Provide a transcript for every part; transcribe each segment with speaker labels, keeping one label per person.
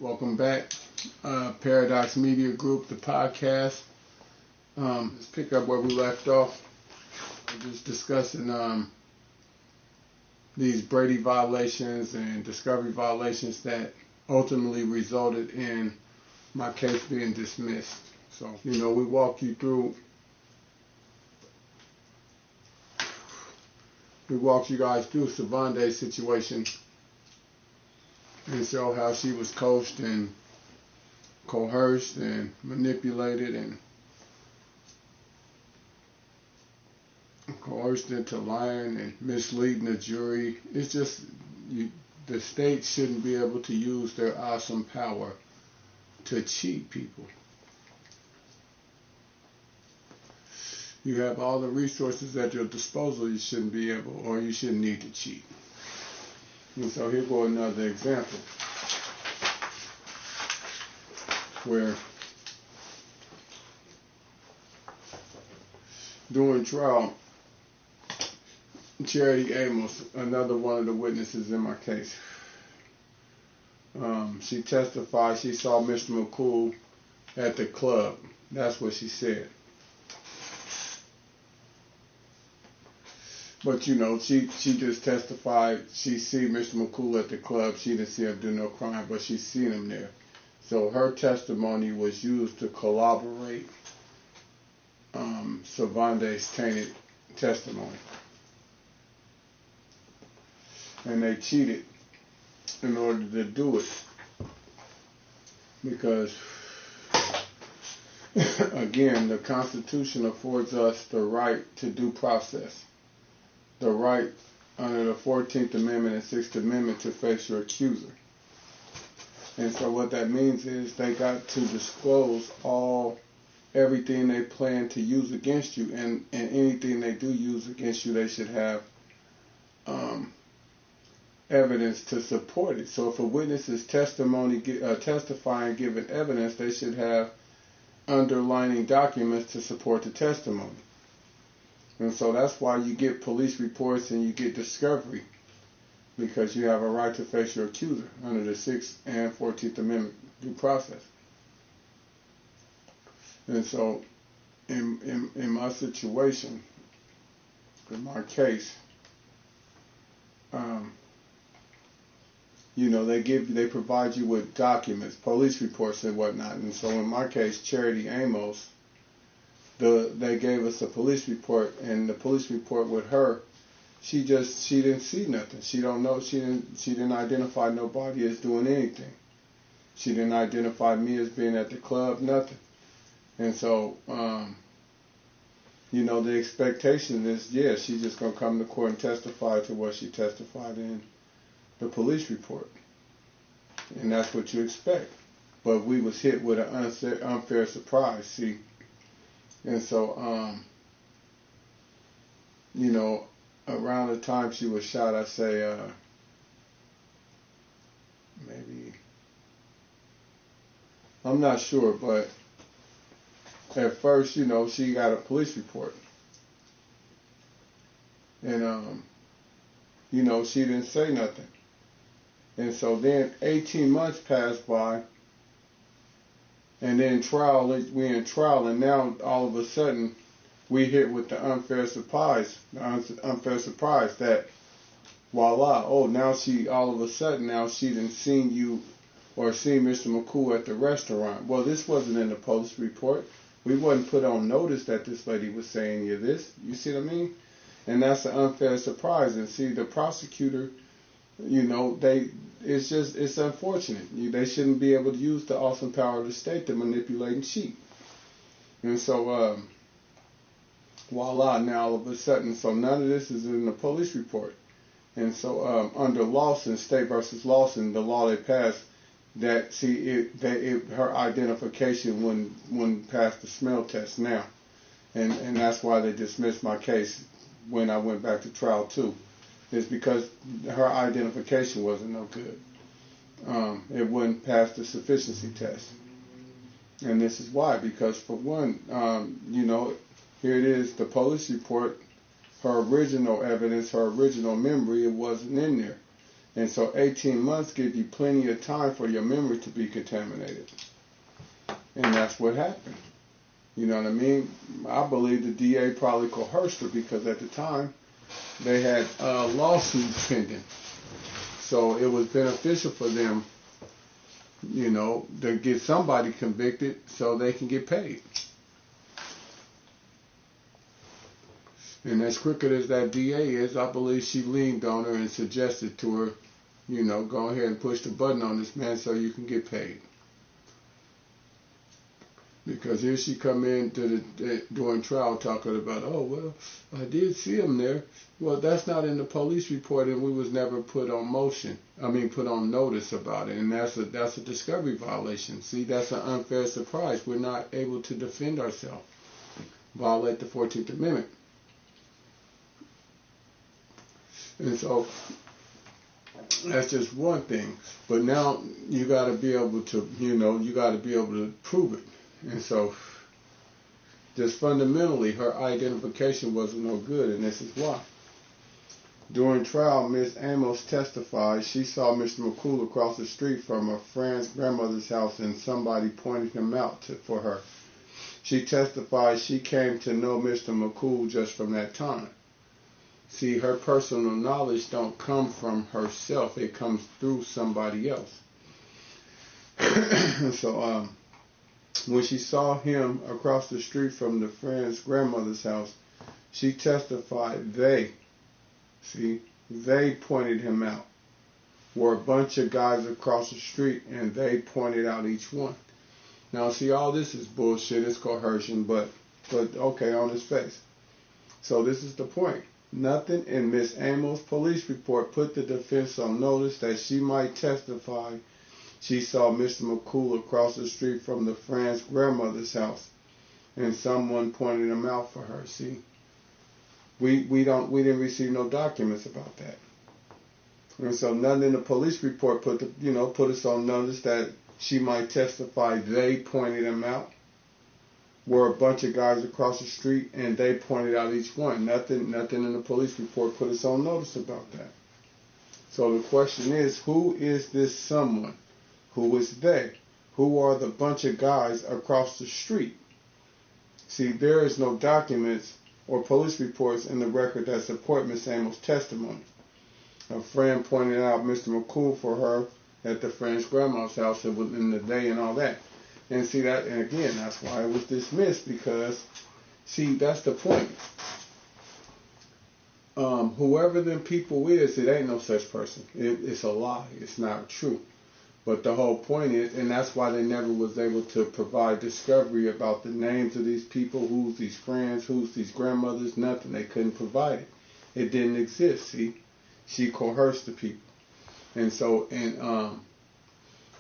Speaker 1: Welcome back. Paradox Media Group, the podcast. Let's pick up where we left off. We're just discussing these Brady violations and Discovery violations that ultimately resulted in my case being dismissed. So, we walk you guys through Savanday's situation and show how she was coached and coerced and manipulated and coerced into lying and misleading the jury. It's just the state shouldn't be able to use their awesome power to cheat people. You have all the resources at your disposal, you shouldn't be able, or you shouldn't need to cheat. And so here go another example where during trial, Charity Amos, another one of the witnesses in my case, she testified she saw Mr. McCool at the club. That's what she said. But she just testified she see Mr. McCool at the club. She didn't see him do no crime, but she seen him there. So her testimony was used to corroborate Savanday's tainted testimony. And they cheated in order to do it. Because, again, the Constitution affords us the right to due process. The right under the 14th Amendment and 6th Amendment to face your accuser. And so what that means is they got to disclose everything they plan to use against you, and anything they do use against you, they should have evidence to support it. So if a witness is testifying, giving evidence, they should have underlining documents to support the testimony. And so that's why you get police reports and you get discovery, because you have a right to face your accuser under the 6th and 14th Amendment due process. And so in my situation, in my case, they provide you with documents, police reports and whatnot. And so in my case, Charity Amos, they gave us a police report, and the police report with her, she didn't see nothing. She don't know. She didn't identify nobody as doing anything. She didn't identify me as being at the club, nothing. And so, the expectation is, she's just gonna come to court and testify to what she testified in the police report, and that's what you expect. But we was hit with an unfair surprise, see. And so, around the time she was shot, I say, maybe, I'm not sure, but at first, she got a police report. And, she didn't say nothing. And so then 18 months passed by. And then we're in trial, and now all of a sudden we hit with the unfair surprise that, voila, now she didn't seen you or seen Mr. McCool at the restaurant. Well, this wasn't in the police report. We wasn't put on notice that this lady was saying any of this. You see what I mean? And that's an unfair surprise. And see, the prosecutor, it's unfortunate. They shouldn't be able to use the awesome power of the state to manipulate and cheat. And so, voila, now all of a sudden, so none of this is in the police report. And so, under Lawson, State versus Lawson, the law they passed, that her identification wouldn't pass the smell test now. And that's why they dismissed my case when I went back to trial too. Is because her identification wasn't no good. It wouldn't pass the sufficiency test. And this is why, because for one, here it is, the police report, her original evidence, her original memory, it wasn't in there. And so 18 months give you plenty of time for your memory to be contaminated. And that's what happened. You know what I mean? I believe the DA probably coerced her because at the time they had lawsuits pending. So it was beneficial for them, you know, to get somebody convicted so they can get paid. And as crooked as that DA is, I believe she leaned on her and suggested to her, you know, go ahead and push the button on this man so you can get paid. Because here she come in during trial talking about, oh, well, I did see him there. Well, that's not in the police report, and we was never put on put on notice about it. And that's a discovery violation. See, that's an unfair surprise. We're not able to defend ourselves. Violate the 14th Amendment. And so that's just one thing. But now you got to be able to, prove it. And so, just fundamentally, her identification wasn't no good, and this is why. During trial, Ms. Amos testified she saw Mr. McCool across the street from a friend's grandmother's house, and somebody pointed him out for her. She testified she came to know Mr. McCool just from that time. See, her personal knowledge don't come from herself; it comes through somebody else. So, when she saw him across the street from the friend's grandmother's house, she testified they pointed him out. Were a bunch of guys across the street, and they pointed out each one. Now, see, all this is bullshit. It's coercion, but okay, on its face. So this is the point. Nothing in Miss Amos' police report put the defense on notice that she might testify she saw Mr. McCool across the street from the friend's grandmother's house, and someone pointed him out for her. See, we didn't receive no documents about that, and so nothing in the police report put us on notice that she might testify they pointed him out. Were a bunch of guys across the street, and they pointed out each one. Nothing in the police report put us on notice about that. So the question is, who is this someone? Who is they? Who are the bunch of guys across the street? See, there is no documents or police reports in the record that support Miss Amos' testimony. A friend pointed out Mr. McCool for her at the friend's grandma's house in the day and all that. And see that, and again, that's why it was dismissed, because, see, that's the point. Whoever them people is, it ain't no such person. It's a lie. It's not true. But the whole point is, and that's why they never was able to provide discovery about the names of these people, who's these friends, who's these grandmothers, nothing. They couldn't provide it. It didn't exist, see. She coerced the people. And so,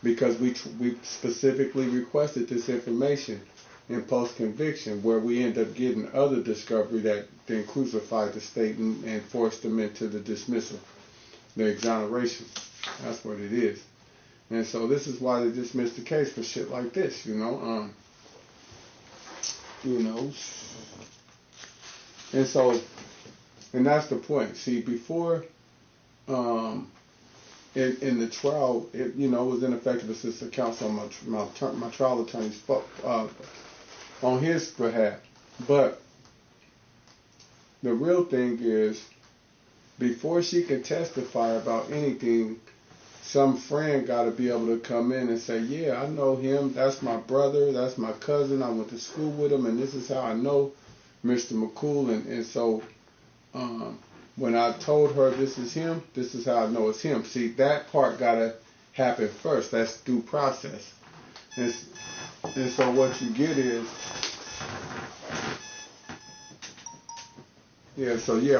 Speaker 1: because we specifically requested this information in post-conviction, where we end up getting other discovery that then crucified the state and forced them into the dismissal, the exoneration. That's what it is. And so this is why they dismissed the case for shit like this, And so, and that's the point. See, before, in the trial, it was ineffective assistance counsel on my trial attorney's on his behalf. But the real thing is, before she can testify about anything, some friend got to be able to come in and say, yeah, I know him. That's my brother. That's my cousin. I went to school with him, and this is how I know Mr. McCool. And so when I told her this is him, this is how I know it's him. See, that part got to happen first. That's due process. And so what you get is,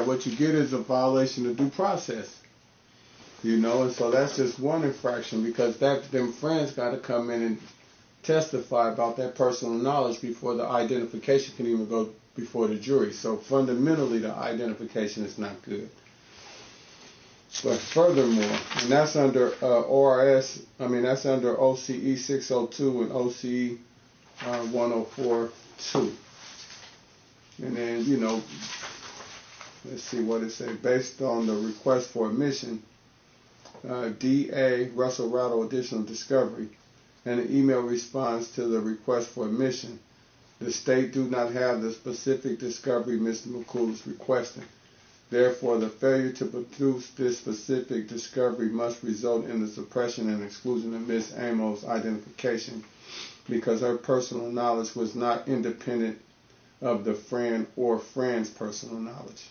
Speaker 1: what you get is a violation of due process. And so that's just one infraction, because them friends got to come in and testify about that personal knowledge before the identification can even go before the jury. So fundamentally, the identification is not good. But furthermore, and that's under that's under OCE 602 and OCE 104.2. And then, let's see what it says. Based on the request for admission, D.A. Russell Rattle additional discovery, and an email response to the request for admission. The state do not have the specific discovery Mr. McCool is requesting. Therefore, the failure to produce this specific discovery must result in the suppression and exclusion of Ms. Amos' identification because her personal knowledge was not independent of the friend or friend's personal knowledge.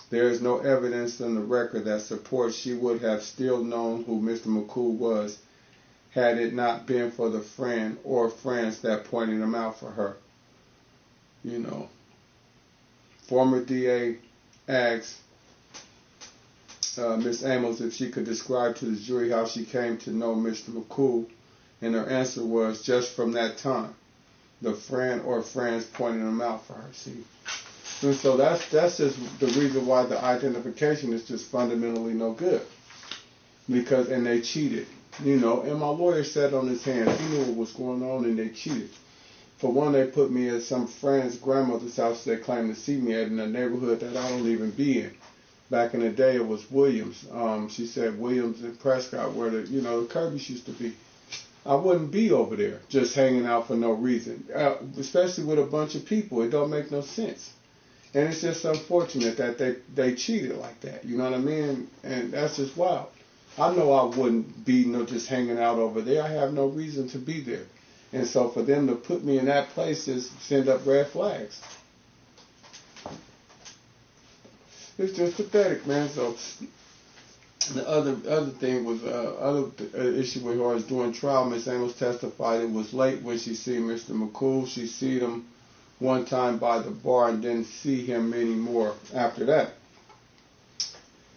Speaker 1: There is no evidence in the record that supports she would have still known who Mr. McCool was had it not been for the friend or friends that pointed him out for her. You know, former DA asked Miss Amos if she could describe to the jury how she came to know Mr. McCool, and her answer was just from that time. The friend or friends pointed him out for her. See, and so that's just the reason why the identification is just fundamentally no good, because and they cheated. You know, and my lawyer sat on his hands. He knew what was going on, and they cheated. For one, they put me at some friend's grandmother's house they claimed to see me at in a neighborhood that I don't even be in. Back in the day, it was Williams. She said Williams and Prescott, where the Kirby's used to be. I wouldn't be over there just hanging out for no reason, especially with a bunch of people. It don't make no sense. And it's just unfortunate that they cheated like that. You know what I mean? And that's just wild. I know I wouldn't be just hanging out over there. I have no reason to be there. And so for them to put me in that place just send up red flags. It's just pathetic, man. So the other thing was other issue with her is during trial. Miss Amos testified it was late when she seen Mr. McCool. She seen him one time by the bar and didn't see him anymore after that.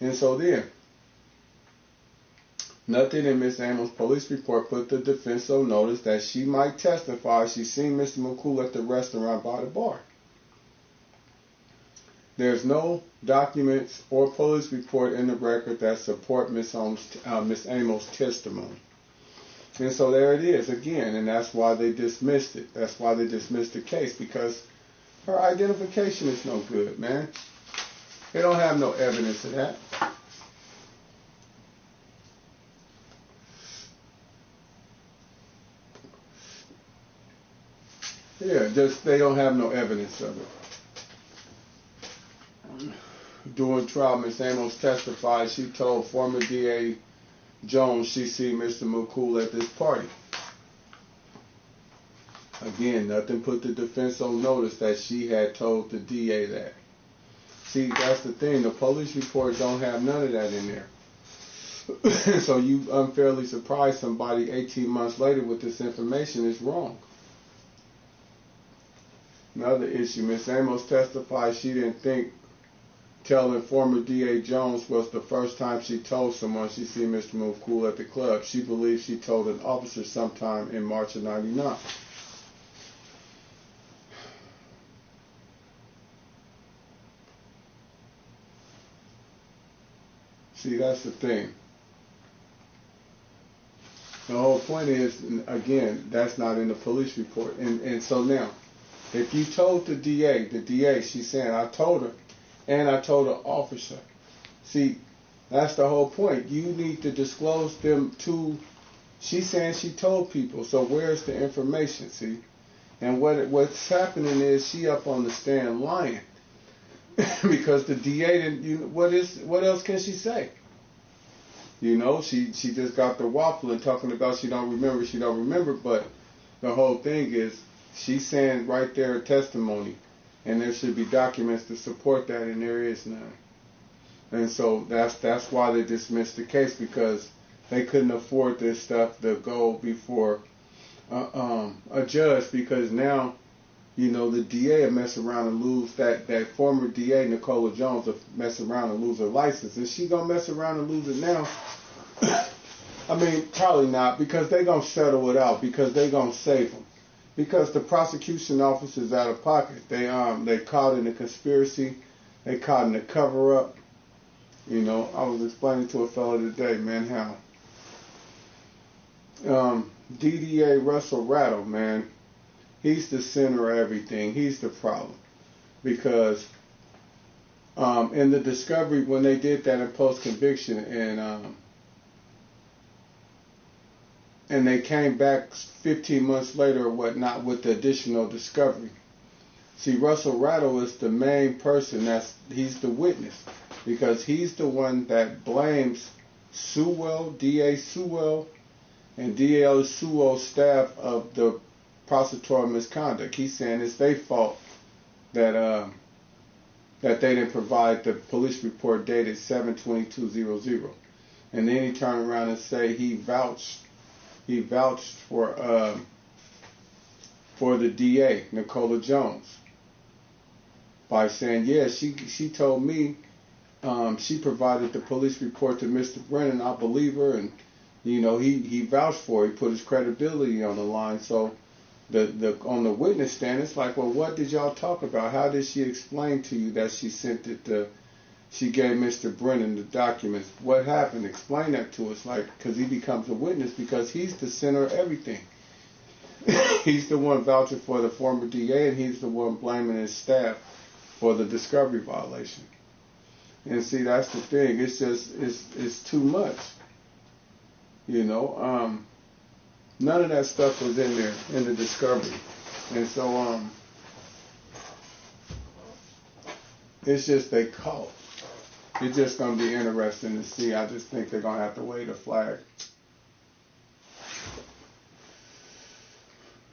Speaker 1: And so then, nothing in Miss Amos' police report put the defense on notice that she might testify she seen Mr. McCool at the restaurant by the bar. There's no documents or police report in the record that support Miss Amos' testimony. And so there it is again, and that's why they dismissed it. That's why they dismissed the case, because her identification is no good, man. They don't have no evidence of that. Yeah, just they don't have no evidence of it. During trial, Miss Amos testified she told former DA Jones she seen Mr. McCool at this party. Again, nothing put the defense on notice that she had told the DA that. See, that's the thing. The police report don't have none of that in there. So you unfairly surprise somebody 18 months later with this information is wrong. Another issue, Miss Amos testified she didn't think telling former DA Jones was the first time she told someone she seen Mr. McCool at the club. She believes she told an officer sometime in March of '99. See, that's the thing. The whole point is, again, that's not in the police report. And so now, if you told the DA, she's saying, I told her, and I told the officer. See, that's the whole point. You need to disclose them to, she's saying she told people, so where's the information, see? And what's happening is she up on the stand lying. Because the DA didn't, what else can she say? You know, she just got the waffling talking about she don't remember, but the whole thing is, she's saying right there a testimony, and there should be documents to support that, and there is none. And so that's why they dismissed the case, because they couldn't afford this stuff to go before a judge, because now, you know, the DA will mess around and lose that former DA, Nicola Jones, will mess around and lose her license. Is she going to mess around and lose it now? I mean, probably not, because they're going to settle it out, because they're going to save them. Because the prosecution office is out of pocket. They caught in a conspiracy. They caught in a cover-up. You know, I was explaining to a fellow today, man, how DDA Russell Rattle, man, he's the center of everything. He's the problem. Because in the discovery, when they did that in post-conviction, and and they came back 15 months later or whatnot with the additional discovery. See, Russell Rattle is the main person. He's the witness, because he's the one that blames Sewell, D.A. Sewell, and D.A. Sewell's staff of the prosecutorial misconduct. He's saying it's their fault that they didn't provide the police report dated 7/22/00. And then he turned around and say he vouched for the DA, Nicola Jones, by saying, yeah, she told me she provided the police report to Mr. Brennan. I believe her, and he vouched for her. He put his credibility on the line. So on the witness stand, it's like, well, what did y'all talk about? How did she explain to you that she sent it she gave Mr. Brennan the documents? What happened? Explain that to us. Like, because he becomes a witness, because he's the center of everything. He's the one vouching for the former DA, and he's the one blaming his staff for the discovery violation. And see, that's the thing. It's just, it's too much. None of that stuff was in there in the discovery. And so, it's just they caught. It's just going to be interesting to see. I just think they're going to have to wave a flag.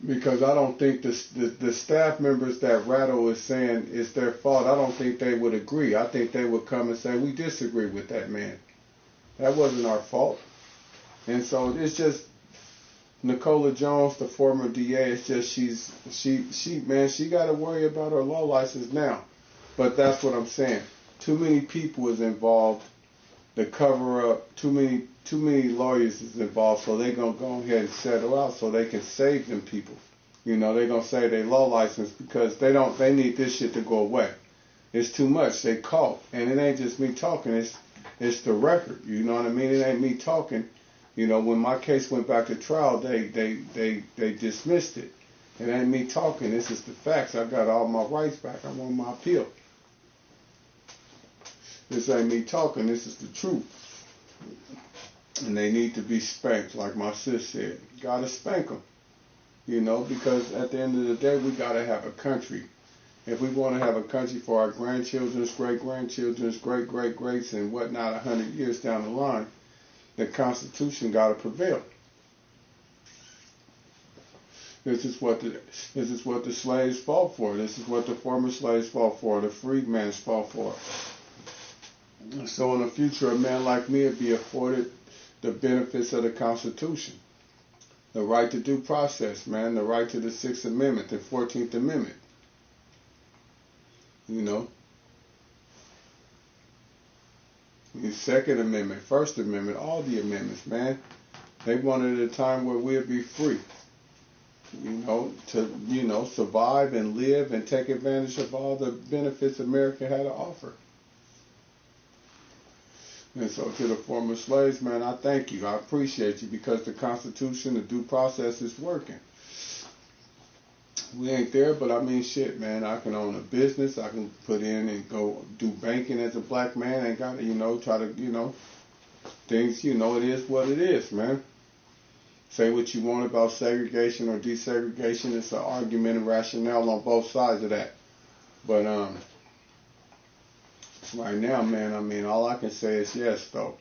Speaker 1: Because I don't think the staff members that Rattle is saying it's their fault, I don't think they would agree. I think they would come and say, we disagree with that man. That wasn't our fault. And so it's just Nicola Jones, the former DA, it's just she got to worry about her law license now. But that's what I'm saying. Too many people is involved. The cover up, too many lawyers is involved, so they're going to go ahead and settle out so they can save them people. They're going to save their law license because they need this shit to go away. It's too much. They caught. And it ain't just me talking, it's the record. You know what I mean? It ain't me talking. When my case went back to trial, they dismissed it. It ain't me talking. This is the facts. I got all my rights back. I want my appeal. This ain't me talking. This is the truth. And they need to be spanked, like my sis said. Gotta spank them. Because at the end of the day, we gotta have a country. If we want to have a country for our grandchildren's, great-grandchildren's, great-great-greats, and whatnot 100 years down the line, the Constitution gotta prevail. This is what the slaves fought for. This is what the former slaves fought for. The freedmen fought for. So in the future, a man like me would be afforded the benefits of the Constitution. The right to due process, man. The right to the 6th Amendment, the 14th Amendment. The 2nd Amendment, 1st Amendment, all the amendments, man. They wanted a time where we'd be free. To survive and live and take advantage of all the benefits America had to offer. And so to the former slaves, man, I thank you. I appreciate you, because the Constitution, the due process is working. We ain't there, but I mean, shit, man. I can own a business. I can put in and go do banking as a black man. Ain't got to, try to, things, it is what it is, man. Say what you want about segregation or desegregation. It's an argument and rationale on both sides of that. But, right now, man, I mean, all I can say is yes, though.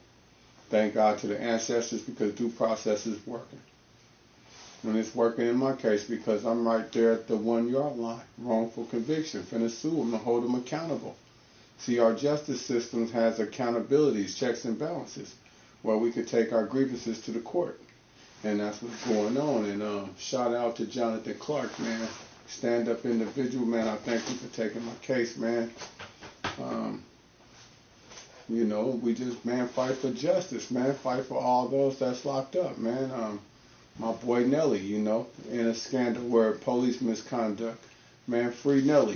Speaker 1: Thank God to the ancestors, because due process is working. And it's working in my case because I'm right there at the 1-yard line. Wrongful conviction. Finna sue them and hold them accountable. See, our justice system has accountabilities, checks and balances, where we could take our grievances to the court. And that's what's going on. And shout out to Jonathan Clark, man. Stand-up individual, man. I thank you for taking my case, man. We just, man, fight for justice, man. Fight for all those that's locked up, man. My boy Nelly, in a scandal where police misconduct. Man, free Nelly,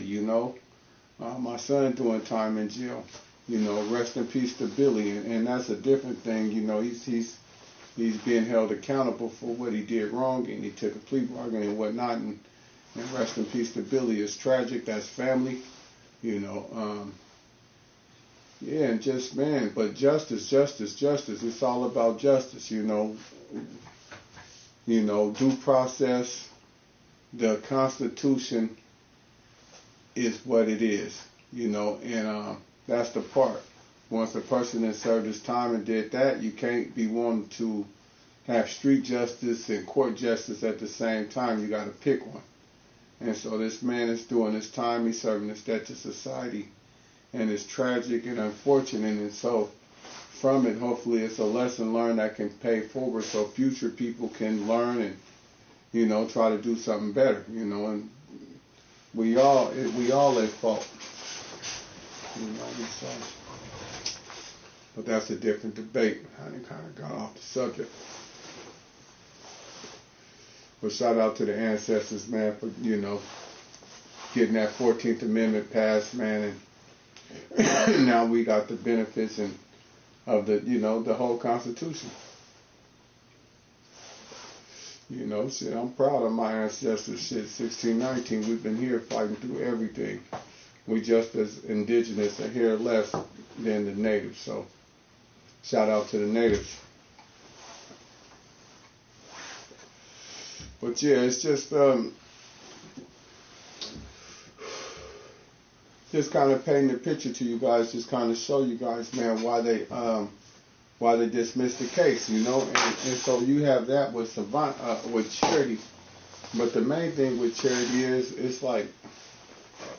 Speaker 1: My son doing time in jail. Rest in peace to Billy. And that's a different thing, he's being held accountable for what he did wrong, and he took a plea bargain and whatnot. And rest in peace to Billy. It's tragic. That's family, Yeah, and just, man, but justice. It's all about justice, Due process, the Constitution is what it is, and that's the part. Once a person has served his time and did that, you can't be wanting to have street justice and court justice at the same time. You got to pick one. And so this man is doing his time. He's serving his debt to society. And it's tragic and unfortunate. And so from it, hopefully it's a lesson learned that can pay forward so future people can learn and, try to do something better, and we all at fault. So, but that's a different debate. I kind of got off the subject. But shout out to the ancestors, man, for, getting that 14th Amendment passed, man. And now we got the benefits of the whole Constitution. Shit, I'm proud of my ancestors. Shit, 1619, we've been here fighting through everything. We just as indigenous are here less than the natives. So, shout out to the natives. But yeah, it's just kind of painting the picture to you guys, just kind of show you guys, man, why they dismissed the case, and so you have that with with Charity. But the main thing with Charity is, it's like,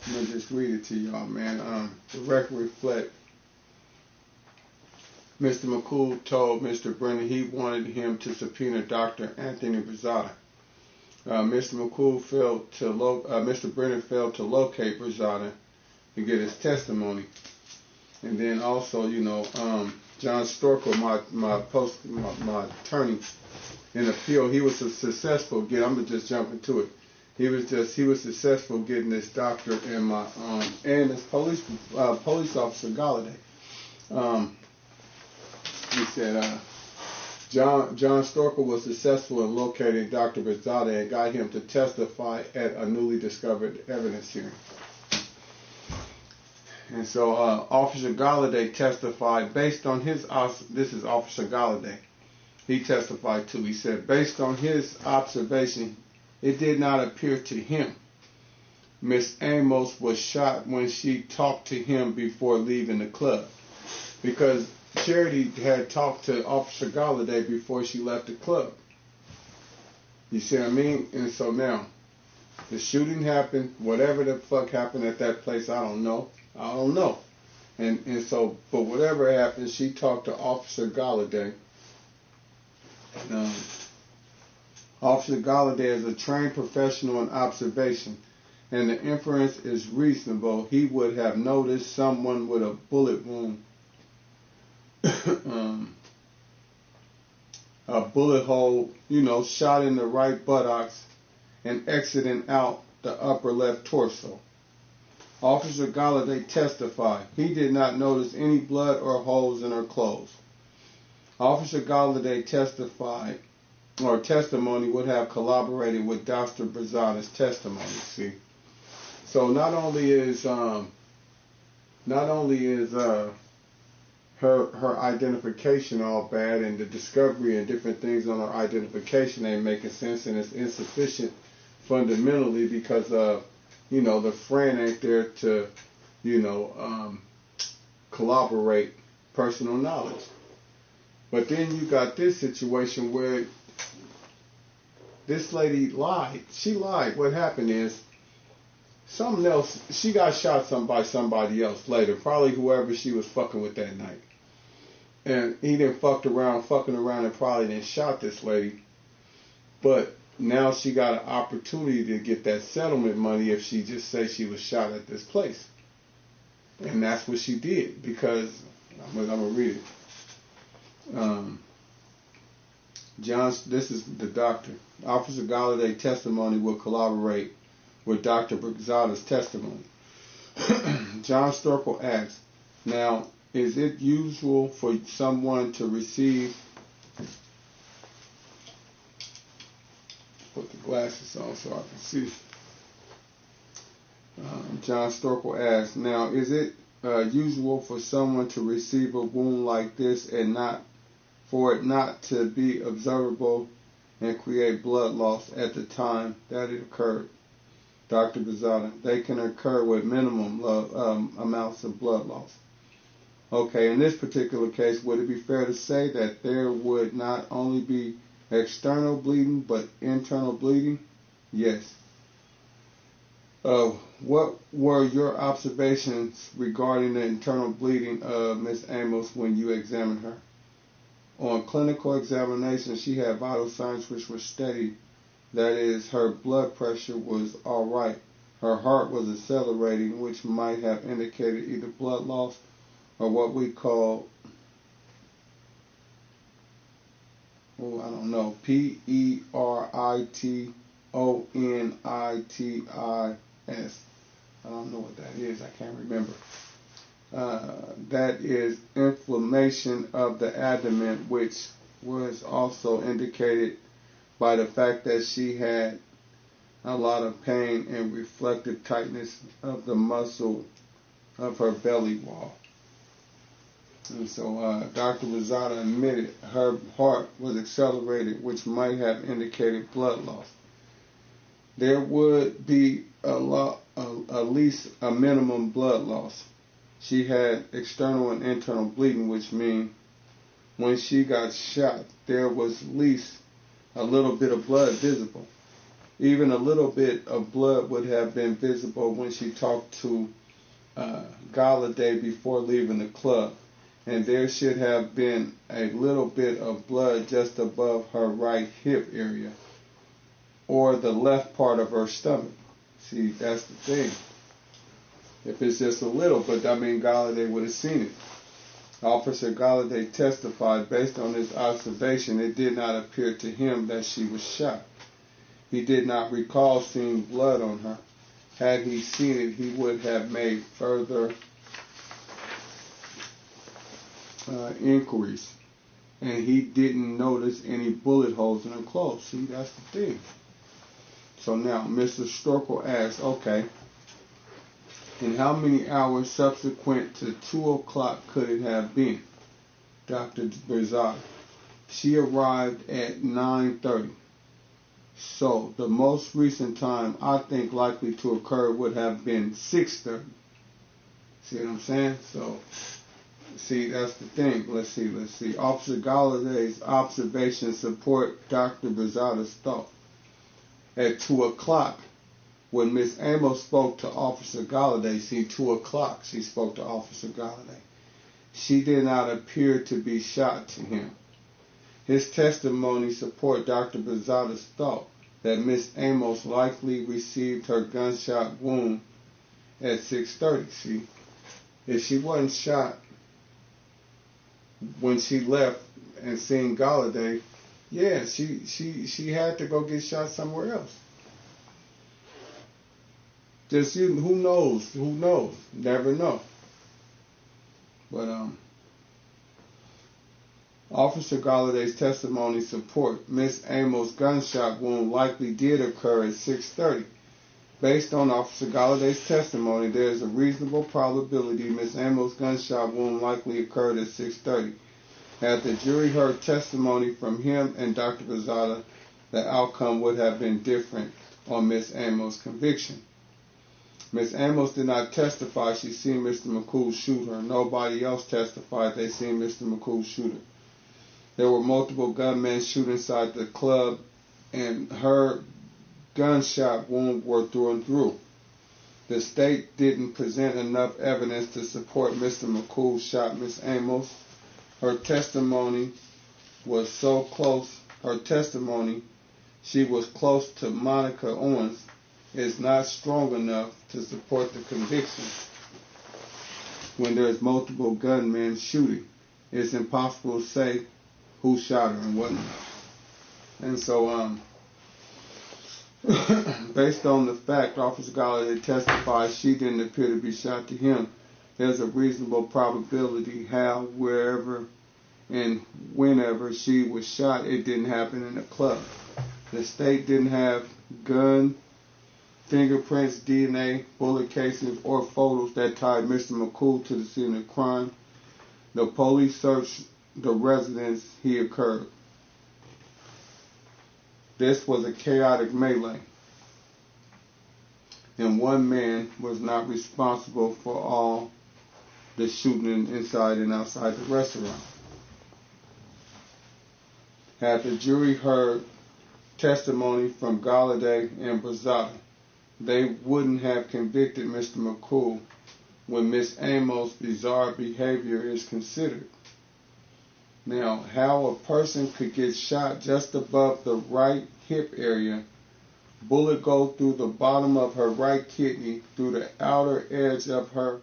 Speaker 1: I'm gonna just read it to y'all, man. The record reflect Mr. McCool told Mr. Brennan he wanted him to subpoena Dr. Anthony Borzotta. Mr. Brennan failed to locate Borzotta to get his testimony. And then also, John Storkel, my attorney in appeal, he was successful. Again, I'm gonna just jump into it. He was successful getting this doctor and my and this police officer Goliday. He said John Storkel was successful in locating Dr. Borzotta and got him to testify at a newly discovered evidence hearing. And so Officer Goliday testified based on his, this is Officer Goliday, he testified too. He said based on his observation, it did not appear to him Miss Amos was shot when she talked to him before leaving the club. Because Charity had talked to Officer Goliday before she left the club. You see what I mean? And so now, the shooting happened, whatever the fuck happened at that place, I don't know. And so, but whatever happened, she talked to Officer Goliday. Officer Goliday is a trained professional in observation, and the inference is reasonable. He would have noticed someone with a bullet wound, a bullet hole, shot in the right buttocks and exiting out the upper left torso. Officer Goliday testified he did not notice any blood or holes in her clothes. Officer Goliday testified, or testimony would have corroborated with Dr. Borzotta's testimony. See, so not only is her identification all bad, and the discovery and different things on her identification ain't making sense, and it's insufficient fundamentally because the friend ain't there to corroborate personal knowledge. But then you got this situation where this lady lied. She lied. What happened is something else. She got shot by somebody else later, probably whoever she was fucking with that night. And he didn't fucking around and probably didn't shot this lady. But now she got an opportunity to get that settlement money if she just say she was shot at this place. And that's what she did, because I'm gonna read it. This is the doctor. Officer Goliday testimony will corroborate with Dr. Borzotta's testimony. John Storkel asks, now, is it usual for someone to receive, put the glasses on so I can see. John Storkel asks, now, is it usual for someone to receive a wound like this and for it not to be observable and create blood loss at the time that it occurred. Dr. Borzotta, they can occur with minimum amounts of blood loss. Okay, in this particular case, would it be fair to say that there would not only be external bleeding, but internal bleeding? Yes. What were your observations regarding the internal bleeding of Miss Amos when you examined her? On clinical examination, she had vital signs which were steady. That is, her blood pressure was all right. Her heart was accelerating, which might have indicated either blood loss or what we call, peritonitis. I don't know what that is. I can't remember. That is inflammation of the abdomen, which was also indicated by the fact that she had a lot of pain and reflective tightness of the muscle of her belly wall. And so Dr. Borzotta admitted her heart was accelerated, which might have indicated blood loss. There would be at least a minimum blood loss. She had external and internal bleeding, which means when she got shot, there was at least a little bit of blood visible. Even a little bit of blood would have been visible when she talked to Goliday before leaving the club. And there should have been a little bit of blood just above her right hip area or the left part of her stomach. See, that's the thing. If it's just a little, but I mean, Goliday would have seen it. Officer Goliday testified based on his observation, it did not appear to him that she was shot. He did not recall seeing blood on her. Had he seen it, he would have made further inquiries. And he didn't notice any bullet holes in her clothes. See, that's the thing. So now, Mr. Storkel asked, okay, in how many hours subsequent to 2 o'clock could it have been? Dr. Borzotta, she arrived at 9:30. So the most recent time I think likely to occur would have been 6:30. See what I'm saying? So, see, that's the thing. Let's see. Officer Goliday's observations support Dr. Borzotta's thought. At 2 o'clock, when Miss Amos spoke to Officer Goliday, see, 2 o'clock she spoke to Officer Goliday, she did not appear to be shot to him. His testimony support Dr. Borzotta's thought that Miss Amos likely received her gunshot wound at 6:30. See, if she wasn't shot when she left and seen Goliday, yeah, she had to go get shot somewhere else. Just who knows? Who knows? Never know. But Officer Goliday's testimony support Miss Amos' gunshot wound likely did occur at 6:30. Based on Officer Goliday's testimony, there is a reasonable probability Miss Amos' gunshot wound likely occurred at 6:30. Had the jury heard testimony from him and Dr. Borzotta, the outcome would have been different on Miss Amos' conviction. Miss Amos did not testify she seen Mr. McCool shoot her. Nobody else testified they seen Mr. McCool shoot her. There were multiple gunmen shooting inside the club, and her gunshot wounds were through and through. The state didn't present enough evidence to support Mr. McCool shot Miss Amos. Her testimony was so close. Her testimony, she was close to Monica Owens, is not strong enough to support the conviction. When there's multiple gunmen shooting, it's impossible to say who shot her and whatnot. And so, based on the fact Officer Goliday testified she didn't appear to be shot to him, there's a reasonable probability how, wherever, and whenever she was shot, it didn't happen in the club. The state didn't have gun, fingerprints, DNA, bullet casings, or photos that tied Mr. McCool to the scene of the crime. The police searched the residence he occurred. This was a chaotic melee, and one man was not responsible for all the shooting inside and outside the restaurant. Had the jury heard testimony from Goliday and Borzotta, they wouldn't have convicted Mr. McCool when Miss Amos' bizarre behavior is considered. Now, how a person could get shot just above the right hip area, bullet go through the bottom of her right kidney, through the outer edge of her,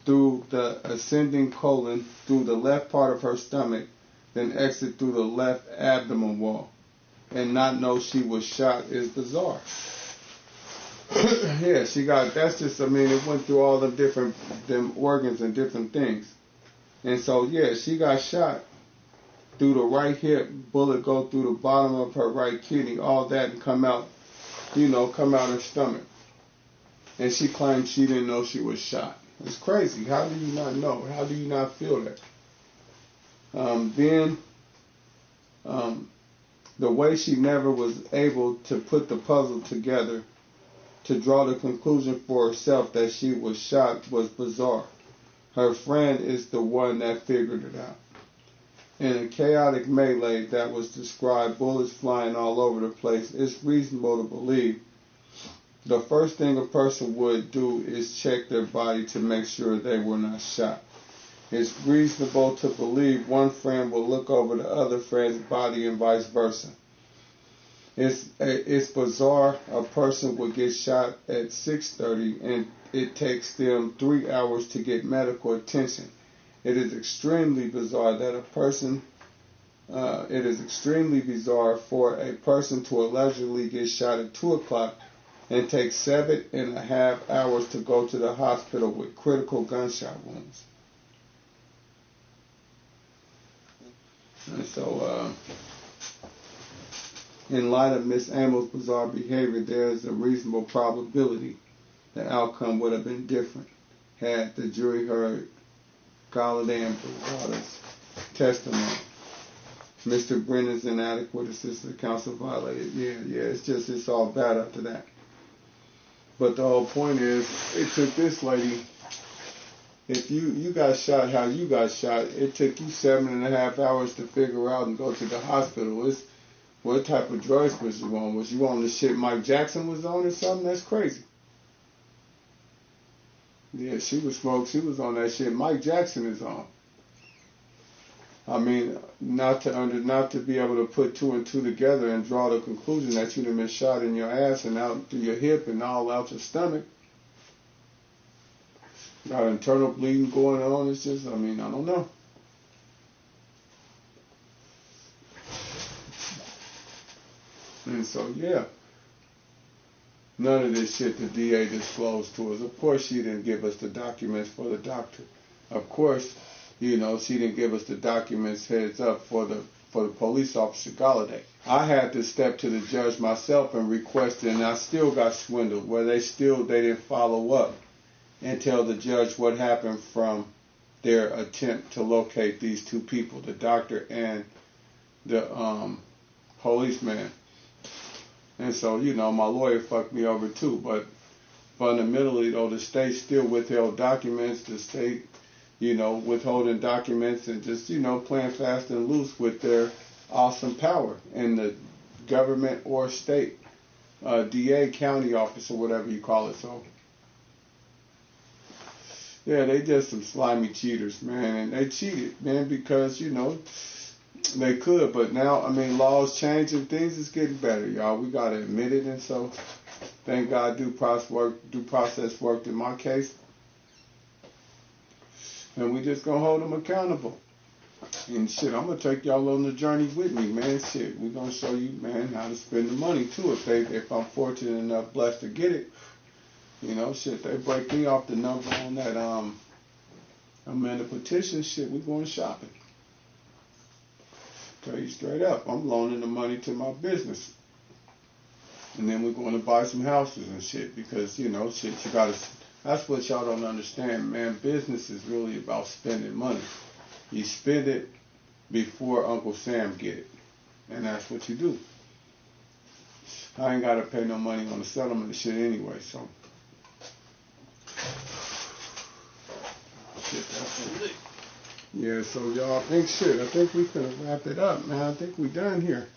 Speaker 1: through the ascending colon, through the left part of her stomach, then exit through the left abdomen wall, and not know she was shot is bizarre. Yeah, that's just, it went through all the them organs and different things. And so, yeah, she got shot through the right hip, bullet go through the bottom of her right kidney, all that, and come out her stomach. And she claimed she didn't know she was shot. It's crazy. How do you not know? How do you not feel that? The way she never was able to put the puzzle together to draw the conclusion for herself that she was shot was bizarre. Her friend is the one that figured it out. In a chaotic melee that was described, bullets flying all over the place, it's reasonable to believe the first thing a person would do is check their body to make sure they were not shot. It's reasonable to believe one friend will look over the other friend's body and vice versa. It's bizarre a person would get shot at 6:30 and it takes them 3 hours to get medical attention. It is extremely bizarre that it is extremely bizarre for a person to allegedly get shot at 2 o'clock and take 7.5 hours to go to the hospital with critical gunshot wounds. And so, in light of Miss Amos' bizarre behavior, there is a reasonable probability the outcome would have been different had the jury heard Goliday and Borzotta's testimony. Mr. Brennan's inadequate assistant counsel violated. It's all bad after that. But the whole point is, it took this lady, if you got shot how you got shot, it took you 7.5 hours to figure out and go to the hospital. What type of drugs was you on? Was you on the shit Mike Jackson was on or something? That's crazy. Yeah, she was on that shit Mike Jackson is on. Not to be able to put 2 and 2 together and draw the conclusion that you'd have been shot in your ass and out through your hip and all out your stomach. Got internal bleeding going on. It's just, I don't know. And so, yeah. None of this shit the DA disclosed to us. Of course, she didn't give us the documents for the doctor. Of course, she didn't give us the documents heads up for the police officer Goliday. I had to step to the judge myself and request it, and I still got swindled, where they didn't follow up and tell the judge what happened from their attempt to locate these 2 people, the doctor and the policeman. And so, my lawyer fucked me over too, but fundamentally though, the state still withheld documents, the state, withholding documents and just, playing fast and loose with their awesome power in the government or state, DA, county office, or whatever you call it. So, yeah, they just some slimy cheaters, man, and they cheated, man, because, they could, but now, laws change and things is getting better, y'all. We got to admit it, and so, thank God due process worked in my case. And we just going to hold them accountable. And shit, I'm going to take y'all on the journey with me, man. Shit, we're going to show you, man, how to spend the money, too, if I'm fortunate enough, blessed to get it. Shit, they break me off the number on that, the petition, shit, we going shopping. Tell you straight up, I'm loaning the money to my business. And then we're going to buy some houses and shit because, shit, you got to, that's what y'all don't understand, man. Business is really about spending money. You spend it before Uncle Sam get it. And that's what you do. I ain't got to pay no money on the settlement of shit anyway, so. Shit, that's lit. Yeah, so y'all think shit. I think we finna wrap it up, man. I think we done here.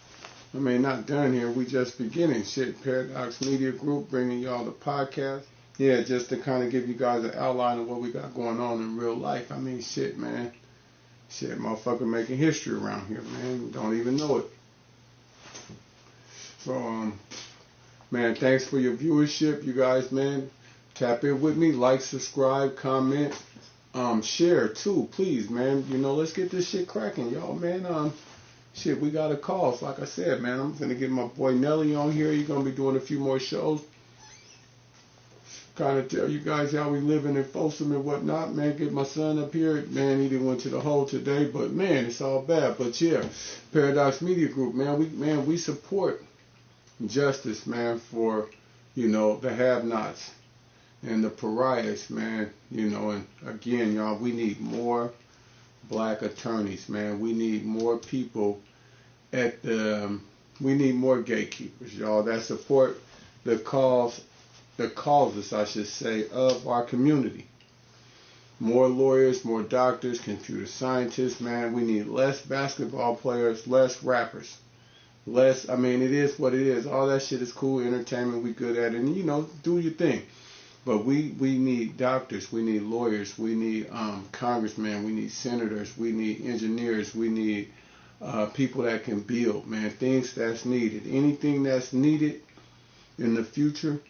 Speaker 1: I mean, not done here. We just beginning. Shit, Paradox Media Group bringing y'all the podcast. Yeah, just to kind of give you guys an outline of what we got going on in real life. I mean, shit, man. Shit, motherfucker making history around here, man. We don't even know it. So, man, thanks for your viewership, you guys, man. Tap in with me, like, subscribe, comment, share too, please, man. You know, let's get this shit cracking, y'all, man. Shit, we got a call. So like I said, man, I'm gonna get my boy Nelly on here. He's gonna be doing a few more shows. Kind of tell you guys how we living in Folsom and whatnot, man. Get my son up here, man. He didn't went to the hole today, but man, it's all bad. But yeah, Paradox Media Group, man. We support justice, man, for, you know, the have-nots and the pariahs, man. You know, and again, y'all, we need more black attorneys, man. We need more people at the. We need more gatekeepers, y'all, that support the causes, I should say, of our community. More lawyers, more doctors, computer scientists, man. We need less basketball players, less rappers. Less, I mean, it is what it is. All that shit is cool, entertainment, we good at it, and, you know, do your thing. But we need doctors, we need lawyers, we need congressmen, we need senators, we need engineers, we need people that can build, man, things that's needed. Anything that's needed in the future,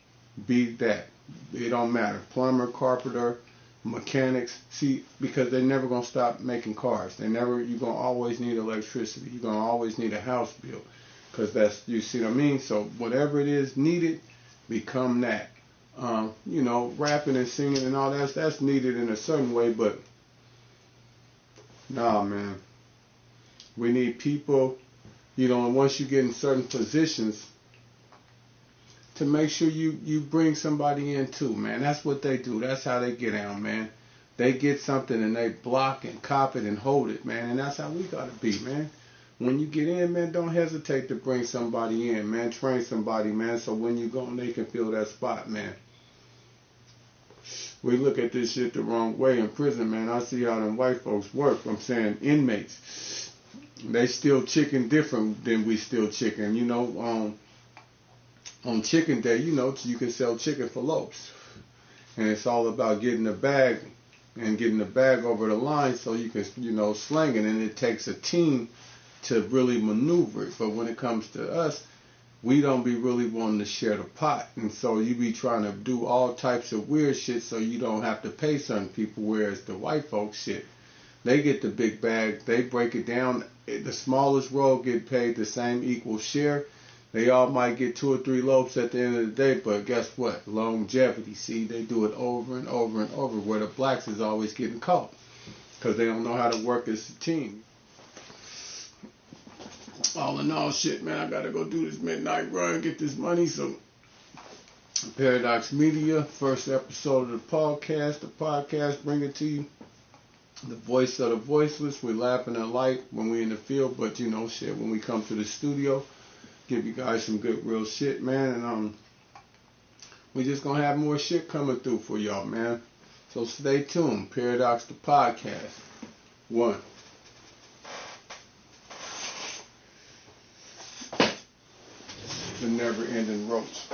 Speaker 1: be that. It don't matter. Plumber, carpenter, mechanics. See, because they're never going to stop making cars. You're going to always need electricity. You're going to always need a house built. Because that's, you see what I mean? So whatever it is needed, become that. You know, rapping and singing and all that's needed in a certain way, but nah, man. We need people, you know, and once you get in certain positions, to make sure you bring somebody in too, man. That's what they do. That's how they get out, man. They get something and they block and cop it and hold it, man. And that's how we gotta be, man. When you get in, man, don't hesitate to bring somebody in, man. Train somebody, man, so when you go, they can fill that spot, man. We look at this shit the wrong way in prison, man. I see how them white folks work. I'm saying inmates. They steal chicken different than we steal chicken. You know, on chicken day, you know, you can sell chicken for lopes. And it's all about getting the bag and getting the bag over the line so you can, you know, slang it. And it takes a team to really maneuver it. But when it comes to us, we don't be really wanting to share the pot. And so you be trying to do all types of weird shit so you don't have to pay certain people, whereas the white folks shit, they get the big bag, they break it down. The smallest roll get paid the same equal share. They all might get 2 or 3 lopes at the end of the day, but guess what? Longevity. See, they do it over and over and over, where the blacks is always getting caught because they don't know how to work as a team. All in all, shit, man, I gotta go do this midnight run, get this money. So, Paradox Media, first episode of the podcast, bring it to you. The voice of the voiceless. We're laughing at light when we're in the field, but you know, shit, when we come to the studio, give you guys some good real shit, man. And we just gonna have more shit coming through for y'all, man. So stay tuned. Paradox the podcast. 1. The never ending roach.